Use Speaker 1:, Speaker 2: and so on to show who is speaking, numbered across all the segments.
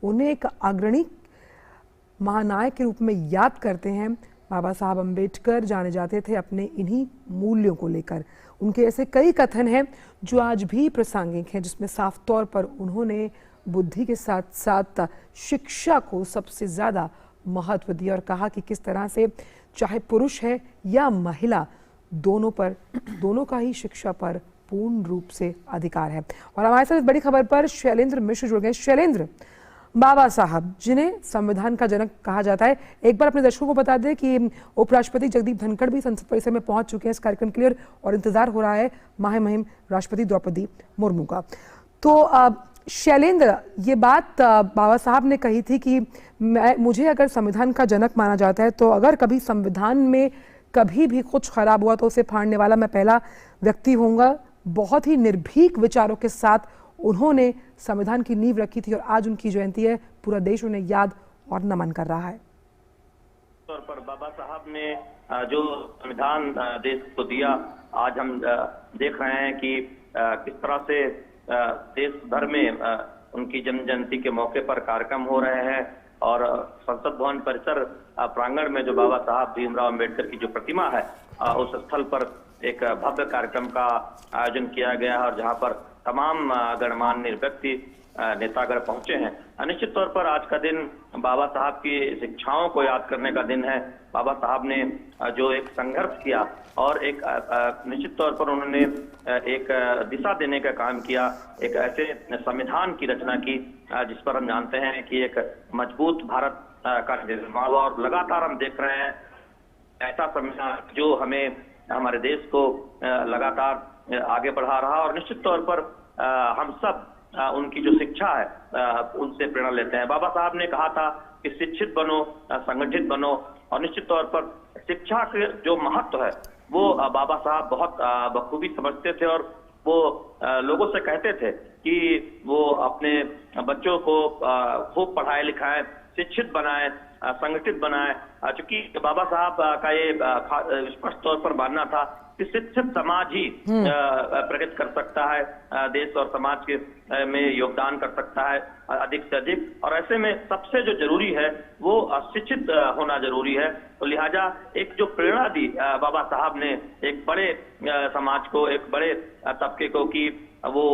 Speaker 1: उन्हें एक अग्रणी महानायक के रूप में याद करते हैं। बाबा साहब अम्बेडकर जाने जाते थे अपने इन्हीं मूल्यों को लेकर। उनके ऐसे कई कथन हैं जो आज भी प्रासंगिक हैं, जिसमें साफ तौर पर उन्होंने बुद्धि के साथ साथ शिक्षा को सबसे ज़्यादा महत्व दिया और कहा कि किस तरह से चाहे पुरुष है या महिला, दोनों का ही शिक्षा पर पूर्ण रूप से अधिकार है। और हमारे साथ इस बड़ी खबर पर शैलेंद्र मिश्र जुड़ गए। शैलेंद्र, बाबा साहब जिन्हें संविधान का जनक कहा जाता है, एक बार अपने दर्शकों को बता दें कि उपराष्ट्रपति जगदीप धनखड़ भी संसद परिसर में पहुंच चुके हैं इस कार्यक्रम के लिए और इंतजार हो रहा है महामहिम राष्ट्रपति द्रौपदी मुर्मू का। तो शैलेंद्र, ये बात बाबा साहब ने कही थी कि मुझे अगर संविधान का जनक माना जाता है तो अगर कभी संविधान में कभी भी कुछ खराब हुआ तो उसे फाड़ने वाला मैं पहला व्यक्ति होऊंगा। बहुत ही निर्भीक विचारों के साथ उन्होंने संविधान की नींव रखी थी और आज उनकी जयंती है। पूरा देश उन्हें याद और नमन कर रहा है।
Speaker 2: तौर पर बाबा साहब ने जो संविधान देश को दिया, आज हम देख रहे हैं कि किस तरह से देश भर में उनकी जन्म जयंती के मौके पर कार्यक्रम हो रहे हैं और संसद भवन परिसर प्रांगण में जो बाबा साहब भीमराव अम्बेडकर की जो प्रतिमा है, उस स्थल पर एक भव्य कार्यक्रम का आयोजन किया गया है और जहां पर तमाम गणमान्य व्यक्ति नेतागण पहुंचे हैं। निश्चित तौर पर आज का दिन बाबा साहब की शिक्षाओं को याद करने का दिन है। बाबा साहब ने जो एक संघर्ष किया और एक निश्चित तौर पर उन्होंने एक दिशा देने का काम किया, एक ऐसे संविधान की रचना की जिस पर हम जानते हैं कि एक मजबूत भारत का निर्माण हुआ और लगातार हम देख रहे हैं ऐसा संविधान जो हमें हमारे देश को लगातार आगे बढ़ा रहा और निश्चित तौर पर हम सब उनकी जो शिक्षा है उनसे प्रेरणा लेते हैं। बाबा साहब ने कहा था कि शिक्षित बनो, संगठित बनो और निश्चित तौर पर शिक्षा के जो महत्व है वो बाबा साहब बहुत बखूबी समझते थे और वो लोगों से कहते थे कि वो अपने बच्चों को खूब पढ़ाए लिखाएं, शिक्षित बनाएं, संगठित बनाएं। चूंकि बाबा साहब का ये स्पष्ट तौर पर मानना था कि शिक्षित समाज ही प्रगति कर सकता है, देश और समाज के में योगदान कर सकता है अधिक से अधिक। और ऐसे में सबसे जो जरूरी है वो शिक्षित होना जरूरी है। तो लिहाजा एक जो प्रेरणा दी बाबा साहब ने एक बड़े समाज को, एक बड़े तबके को कि वो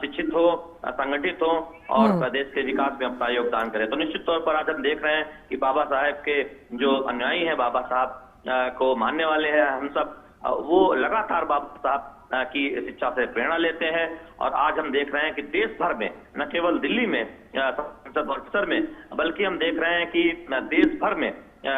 Speaker 2: शिक्षित हो, संगठित हो और देश के विकास में अपना योगदान करे। तो निश्चित तौर पर आज हम देख रहे हैं कि बाबा साहब के जो अनुयायी हैं, बाबा साहब को मानने वाले हैं हम सब, वो लगातार बाबा साहब की शिक्षा से प्रेरणा लेते हैं। और आज हम देख रहे हैं कि देश भर में, न केवल दिल्ली में संसद परिसर में, बल्कि हम देख रहे हैं कि देश भर में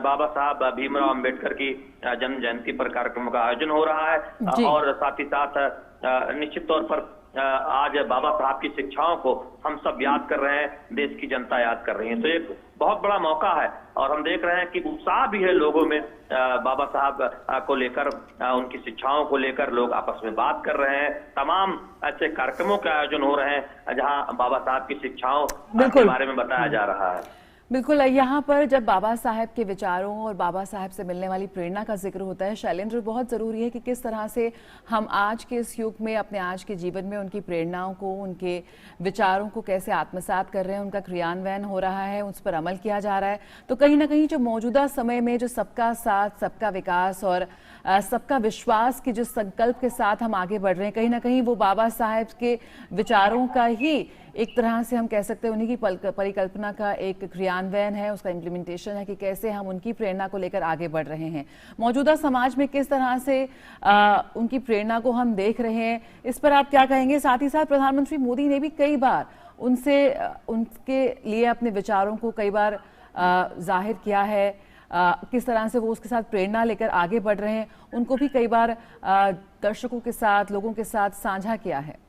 Speaker 2: बाबा साहब भीमराव अम्बेडकर की जन्म जयंती पर कार्यक्रमों का आयोजन हो रहा है। और साथ ही साथ निश्चित तौर पर आज बाबा साहब की शिक्षाओं को हम सब याद कर रहे हैं, देश की जनता याद कर रही है। तो एक बहुत बड़ा मौका है और हम देख रहे हैं कि उत्साह भी है लोगों में बाबा साहब को लेकर, उनकी शिक्षाओं को लेकर लोग आपस में बात कर रहे हैं। तमाम ऐसे कार्यक्रमों के आयोजन हो रहे हैं जहां बाबा साहब की शिक्षाओं के बारे में बताया जा रहा है।
Speaker 3: बिल्कुल, यहाँ पर जब बाबा साहब के विचारों और बाबा साहब से मिलने वाली प्रेरणा का जिक्र होता है, शैलेंद्र, बहुत ज़रूरी है कि किस तरह से हम आज के इस युग में अपने आज के जीवन में उनकी प्रेरणाओं को, उनके विचारों को कैसे आत्मसात कर रहे हैं, उनका क्रियान्वयन हो रहा है, उस पर अमल किया जा रहा है। तो कहीं ना कहीं जो मौजूदा समय में जो सबका साथ, सबका विकास और सबका विश्वास के जो संकल्प के साथ हम आगे बढ़ रहे हैं, कहीं ना कहीं वो बाबा साहब के विचारों का ही एक तरह से हम कह सकते हैं उन्हीं की परिकल्पना का एक क्रियान्वयन है, उसका इम्प्लीमेंटेशन है कि कैसे हम उनकी प्रेरणा को लेकर आगे बढ़ रहे हैं। मौजूदा समाज में किस तरह से उनकी प्रेरणा को हम देख रहे हैं, इस पर आप क्या कहेंगे? साथ ही साथ प्रधानमंत्री मोदी ने भी कई बार उनके लिए अपने विचारों को कई बार जाहिर किया है, किस तरह से वो उसके साथ प्रेरणा लेकर आगे बढ़ रहे हैं, उनको भी कई बार दर्शकों के साथ, लोगों के साथ साझा किया है।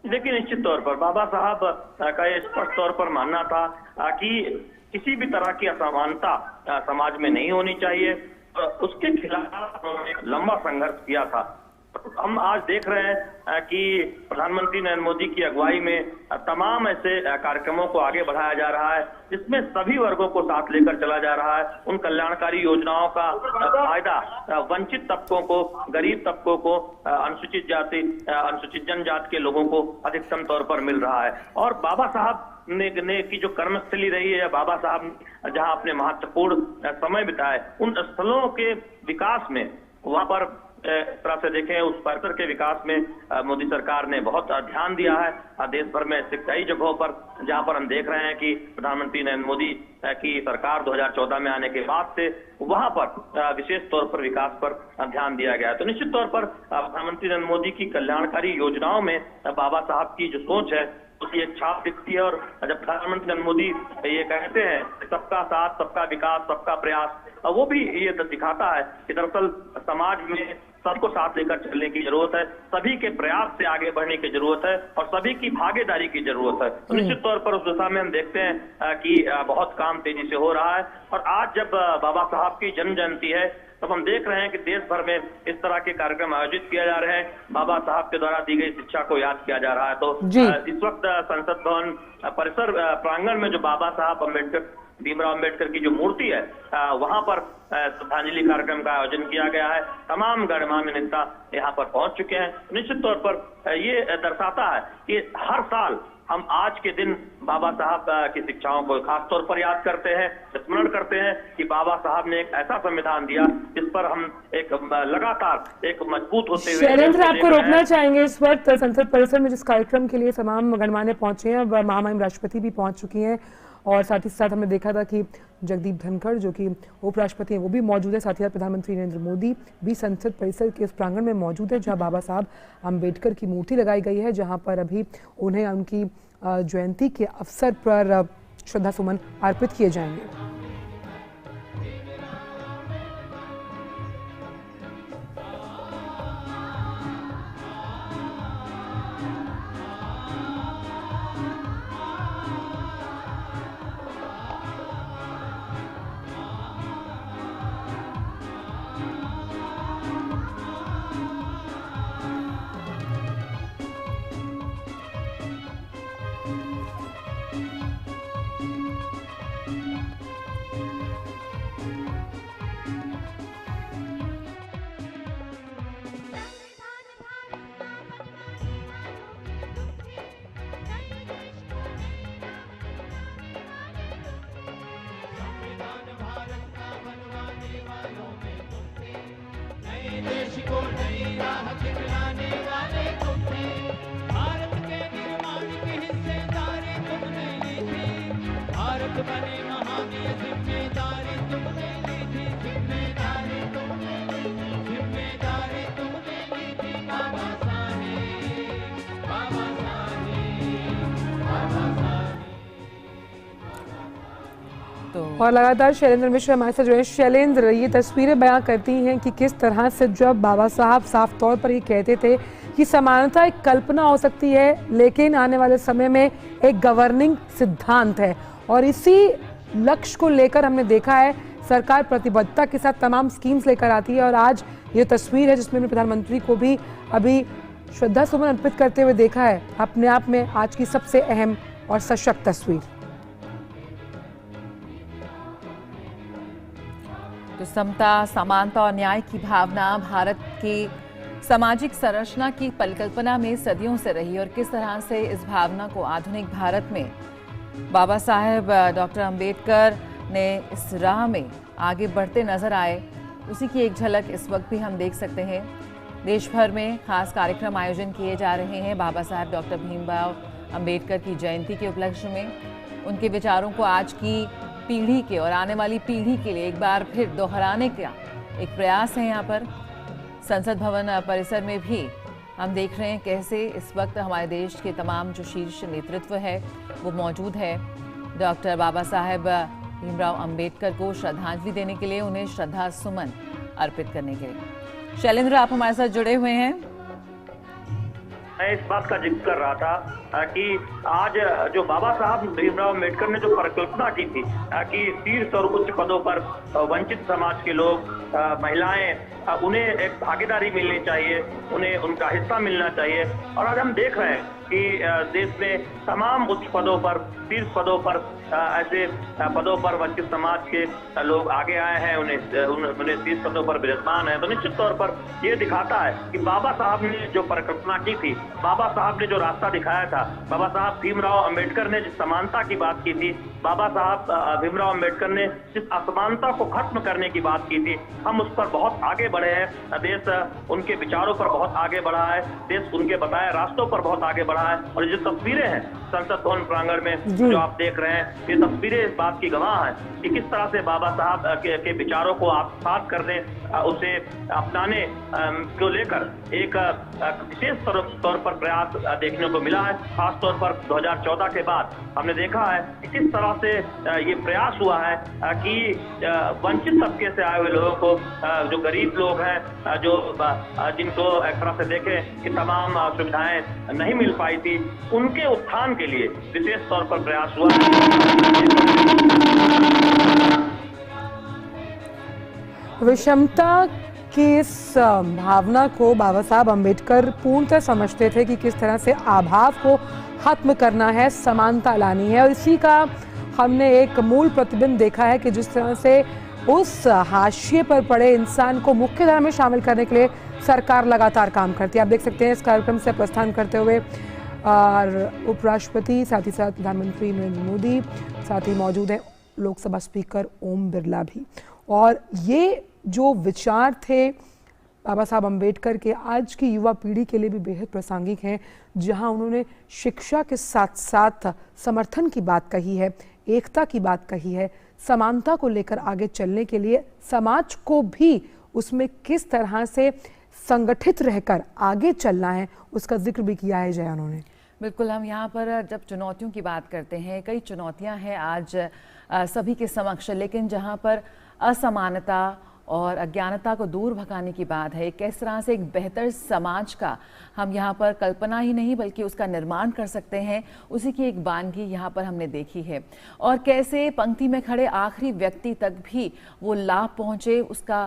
Speaker 2: देखिए, निश्चित तौर पर बाबा साहब का ये स्पष्ट तौर पर मानना था कि किसी भी तरह की असमानता समाज में नहीं होनी चाहिए। उसके खिलाफ उन्होंने एक लंबा संघर्ष किया था। हम आज देख रहे हैं कि प्रधानमंत्री नरेंद्र मोदी की अगुवाई में तमाम ऐसे कार्यक्रमों को आगे बढ़ाया जा रहा है जिसमें सभी वर्गों को साथ लेकर चला जा रहा है। उन कल्याणकारी योजनाओं का फायदा वंचित तबकों को, गरीब तबकों को, अनुसूचित जाति, अनुसूचित जनजाति के लोगों को अधिकतम तौर पर मिल रहा है। और बाबा साहब ने की जो कर्मस्थली रही है, बाबा साहब जहां अपने महत्वपूर्ण समय बिताए, उन स्थलों के विकास में, वहां पर इस तरह से देखें उस परिसर के विकास में मोदी सरकार ने बहुत ध्यान दिया है। देश भर में ऐसे कई जगहों पर जहां पर हम देख रहे हैं कि प्रधानमंत्री नरेंद्र मोदी की सरकार 2014 में आने के बाद से वहां पर विशेष तौर पर विकास पर ध्यान दिया गया है। तो निश्चित तौर पर प्रधानमंत्री नरेंद्र मोदी की कल्याणकारी योजनाओं में बाबा साहब की जो सोच है उसकी एक छाप दिखती है। और जब प्रधानमंत्री नरेंद्र मोदी ये कहते हैं सबका साथ, सबका विकास, सबका प्रयास, वो भी ये दिखाता है कि दरअसल समाज में सबको साथ लेकर चलने की जरूरत है, सभी के प्रयास से आगे बढ़ने की जरूरत है और सभी की भागीदारी की जरूरत है। तो निश्चित तौर पर उस दिशा में हम देखते हैं कि बहुत काम तेजी से हो रहा है। और आज जब बाबा साहब की जन्म जयंती है तब हम देख रहे हैं कि देश भर में इस तरह के कार्यक्रम आयोजित किए जा रहे हैं, बाबा साहब के द्वारा दी गई शिक्षा को याद किया जा रहा है। तो इस वक्त संसद भवन परिसर प्रांगण में जो बाबा साहब भीमराव अम्बेडकर की जो मूर्ति है वहां पर श्रद्धांजलि कार्यक्रम का आयोजन किया गया है। तमाम गणमान्य नेता यहाँ पर पहुंच चुके हैं। निश्चित तौर पर ये दर्शाता है कि हर साल हम आज के दिन बाबा साहब की शिक्षाओं को खास तौर पर याद करते हैं, स्मरण करते हैं कि बाबा साहब ने एक ऐसा संविधान दिया जिस पर हम एक लगातार एक मजबूत होते हुए।
Speaker 1: शैलेंद्र, आपको रोकना चाहेंगे, इस वक्त संसद परिसर में जिस कार्यक्रम के लिए तमाम गणमान्य पहुंचे हैं, महामहिम राष्ट्रपति भी पहुंच चुकी हैं और साथ ही साथ हमने देखा था कि जगदीप धनखड़ जो कि उपराष्ट्रपति हैं वो भी मौजूद है। साथ ही साथ प्रधानमंत्री नरेंद्र मोदी भी संसद परिसर के इस प्रांगण में मौजूद है जहां बाबा साहब अम्बेडकर की मूर्ति लगाई गई है, जहां पर अभी उन्हें उनकी जयंती के अवसर पर श्रद्धा सुमन अर्पित किए जाएंगे।
Speaker 4: देश को नई राह दिखलाने वाले तुम थे, भारत के निर्माण की हिस्सेदारी तुमने ली थी, भारत बने महान ये जिम्मेदारी तुमने ली थी, जिम्मेदारी तुमने ली थी, जिम्मेदारी तुमने ली थी। बाबा साहेब, बाबा साहेब, बाबा साहेब।
Speaker 1: और लगातार शैलेंद्र मिश्र हमारे साथ जो है। शैलेंद्र, ये तस्वीरें बयां करती हैं कि किस तरह से जब बाबा साहब साफ तौर पर ये कहते थे कि समानता एक कल्पना हो सकती है लेकिन आने वाले समय में एक गवर्निंग सिद्धांत है, और इसी लक्ष्य को लेकर हमने देखा है सरकार प्रतिबद्धता के साथ तमाम स्कीम्स लेकर आती है। और आज ये तस्वीर है जिसमें प्रधानमंत्री को भी अभी श्रद्धा सुमन अर्पित करते हुए देखा है, अपने आप में आज की सबसे अहम और सशक्त तस्वीर।
Speaker 3: तो समता, समानता और न्याय की भावना भारत की सामाजिक संरचना की परिकल्पना में सदियों से रही, और किस तरह से इस भावना को आधुनिक भारत में बाबा साहेब डॉक्टर अंबेडकर ने इस राह में आगे बढ़ते नजर आए, उसी की एक झलक इस वक्त भी हम देख सकते हैं। देश भर में खास कार्यक्रम आयोजन किए जा रहे हैं बाबा साहेब डॉक्टर भीमराव अंबेडकर की जयंती के उपलक्ष्य में। उनके विचारों को आज की पीढ़ी के और आने वाली पीढ़ी के लिए एक बार फिर दोहराने का एक प्रयास है। यहाँ पर संसद भवन परिसर में भी हम देख रहे हैं कैसे इस वक्त हमारे देश के तमाम जो शीर्ष नेतृत्व है वो मौजूद है डॉक्टर बाबा साहेब भीमराव अंबेडकर को श्रद्धांजलि देने के लिए, उन्हें श्रद्धा सुमन अर्पित करने के लिए। शैलेंद्र, आप हमारे साथ जुड़े हुए हैं।
Speaker 2: मैं इस बात का जिक्र कर रहा था कि आज जो बाबा साहब भीमराव अम्बेडकर ने जो परिकल्पना की थी कि शीर्ष और उच्च पदों पर वंचित समाज के लोग, महिलाएं, उन्हें एक भागीदारी मिलनी चाहिए, उन्हें उनका हिस्सा मिलना चाहिए। और आज हम देख रहे हैं कि देश में तमाम उच्च पदों पर, शीर्ष पदों पर, ऐसे पदों पर वंचित समाज के लोग आगे आए हैं, उन्हें शीर्ष पदों पर विराजमान है। तो निश्चित तौर पर ये दिखाता है कि बाबा साहब ने जो परिकल्पना की थी, बाबा साहब ने जो रास्ता दिखाया था, बाबा साहब भीमराव अंबेडकर ने जिस समानता की बात की थी, बाबा साहब भीमराव अंबेडकर ने जिस असमानता को खत्म करने की बात की थी, हम उस पर बहुत आगे बढ़े हैं। देश उनके विचारों पर बहुत आगे बढ़ा है, देश उनके बताए रास्तों पर बहुत आगे बढ़ा है। और जो तस्वीरें हैं संसद भवन प्रांगण में जो आप देख रहे हैं, ये तस्वीरें इस बात की गवाह हैं कि किस तरह से बाबा साहब के विचारों को आत्मसात करने, उसे अपनाने को लेकर एक विशेष तौर पर प्रयास देखने को मिला है। खासतौर पर 2014 के बाद हमने देखा है कि किस तरह से ये प्रयास हुआ है कि वंचित तबके से आए हुए लोगों को, जो गरीब लोग हैं, जो जिनको एक तरह से देखें कि तमाम सुविधाएं नहीं मिल पाई थी, उनके उत्थान के लिए विशेष तौर पर प्रयास हुआ
Speaker 1: विषमता की इस भावना को बाबा साहब अम्बेडकर पूर्णतः समझते थे कि किस तरह से अभाव को खत्म करना है, समानता लानी है। और इसी का हमने एक मूल प्रतिबिंब देखा है कि जिस तरह से उस हाशिए पर पड़े इंसान को मुख्यधारा में शामिल करने के लिए सरकार लगातार काम करती है। आप देख सकते हैं इस कार्यक्रम से प्रस्थान करते हुए और उपराष्ट्रपति, साथ ही साथ प्रधानमंत्री नरेंद्र मोदी, साथ ही मौजूद हैं लोकसभा स्पीकर ओम बिरला भी। और ये जो विचार थे बाबा साहब अम्बेडकर के, आज की युवा पीढ़ी के लिए भी बेहद प्रासंगिक हैं, जहां उन्होंने शिक्षा के साथ साथ समर्थन की बात कही है, एकता की बात कही है, समानता को लेकर आगे चलने के लिए समाज को भी उसमें किस तरह से संगठित रहकर आगे चलना है, उसका जिक्र भी किया है जया उन्होंने।
Speaker 3: बिल्कुल, हम यहाँ पर जब चुनौतियों की बात करते हैं, कई चुनौतियाँ हैं आज सभी के समक्ष, लेकिन जहाँ पर असमानता और अज्ञानता को दूर भगाने की बात है, किस तरह से एक बेहतर समाज का हम यहाँ पर कल्पना ही नहीं बल्कि उसका निर्माण कर सकते हैं, उसी की एक बानगी यहाँ पर हमने देखी है। और कैसे पंक्ति में खड़े आखिरी व्यक्ति तक भी वो लाभ पहुँचे, उसका